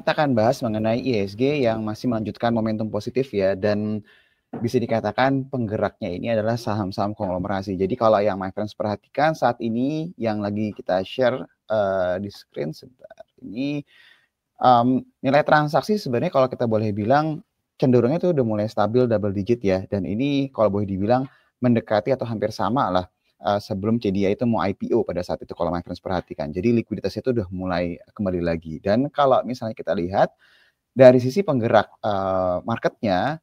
kita akan bahas mengenai IHSG yang masih melanjutkan momentum positif ya, dan bisa dikatakan penggeraknya ini adalah saham-saham konglomerasi. Jadi kalau yang my friends perhatikan saat ini yang lagi kita share di screen sebentar ini, nilai transaksi sebenarnya kalau kita boleh bilang cenderungnya tuh udah mulai stabil double digit ya, dan ini kalau boleh dibilang mendekati atau hampir sama lah sebelum CDI itu mau IPO pada saat itu kalau my friends perhatikan. Jadi likuiditasnya itu udah mulai kembali lagi. Dan kalau misalnya kita lihat dari sisi penggerak marketnya,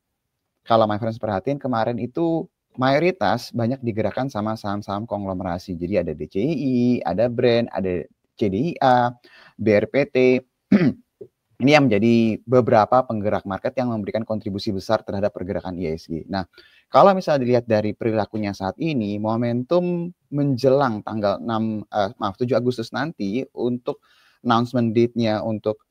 kalau my friends perhatiin kemarin itu mayoritas banyak digerakkan sama saham-saham konglomerasi. Jadi ada DCI, ada Brand, ada CDIA, BRPT. Ini yang menjadi beberapa penggerak market yang memberikan kontribusi besar terhadap pergerakan IHSG. Nah, kalau misalnya dilihat dari perilakunya saat ini, momentum menjelang tanggal 7 Agustus nanti untuk announcement date-nya untuk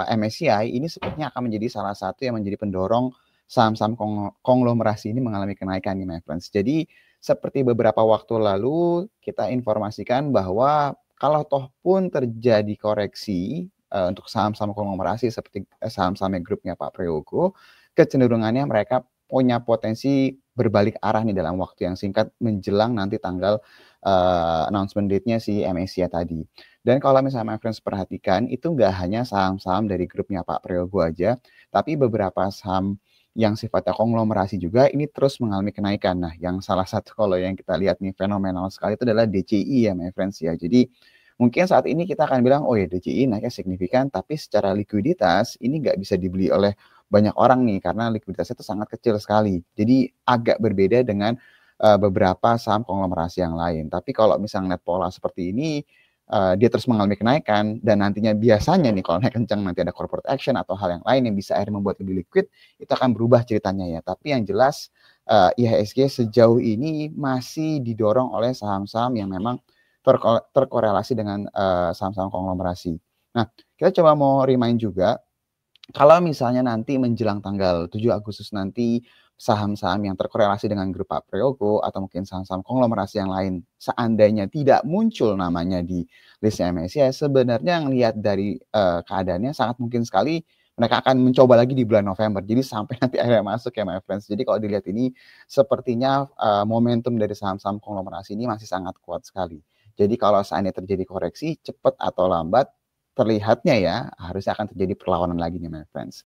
MSCI ini sepertinya akan menjadi salah satu yang menjadi pendorong saham-saham konglomerasi ini mengalami kenaikan nih, my friends. Jadi seperti beberapa waktu lalu kita informasikan bahwa kalau toh pun terjadi koreksi untuk saham-saham konglomerasi seperti saham-saham grupnya Pak Prayogo, kecenderungannya mereka punya potensi berbalik arah nih dalam waktu yang singkat menjelang nanti tanggal announcement date-nya si MSCI tadi. Dan kalau misalnya my friends perhatikan, itu nggak hanya saham-saham dari grupnya Pak Prayogo aja, tapi beberapa saham yang sifatnya konglomerasi juga ini terus mengalami kenaikan. Nah, yang salah satu kalau yang kita lihat nih fenomenal sekali itu adalah DCI ya my friends ya. Jadi mungkin saat ini kita akan bilang, oh ya DCI naiknya signifikan, tapi secara likuiditas ini nggak bisa dibeli oleh banyak orang nih, karena likuiditasnya itu sangat kecil sekali. Jadi agak berbeda dengan beberapa saham konglomerasi yang lain. Tapi kalau misalnya lihat pola seperti ini, dia terus mengalami kenaikan, dan nantinya biasanya nih kalau naik kencang nanti ada corporate action atau hal yang lain yang bisa akhirnya membuat lebih liquid, itu akan berubah ceritanya ya. Tapi yang jelas IHSG sejauh ini masih didorong oleh saham-saham yang memang terkorelasi dengan saham-saham konglomerasi. Nah, kita coba mau remind juga, kalau misalnya nanti menjelang tanggal 7 Agustus nanti saham-saham yang terkorelasi dengan grup Pak Prayogo atau mungkin saham-saham konglomerasi yang lain seandainya tidak muncul namanya di listnya MSCI, sebenarnya ngelihat dari keadaannya sangat mungkin sekali mereka akan mencoba lagi di bulan November. Jadi sampai nanti akhirnya masuk ya my friends. Jadi kalau dilihat ini sepertinya momentum dari saham-saham konglomerasi ini masih sangat kuat sekali. Jadi kalau seandainya terjadi koreksi cepat atau lambat, terlihatnya ya harusnya akan terjadi perlawanan lagi nih my friends.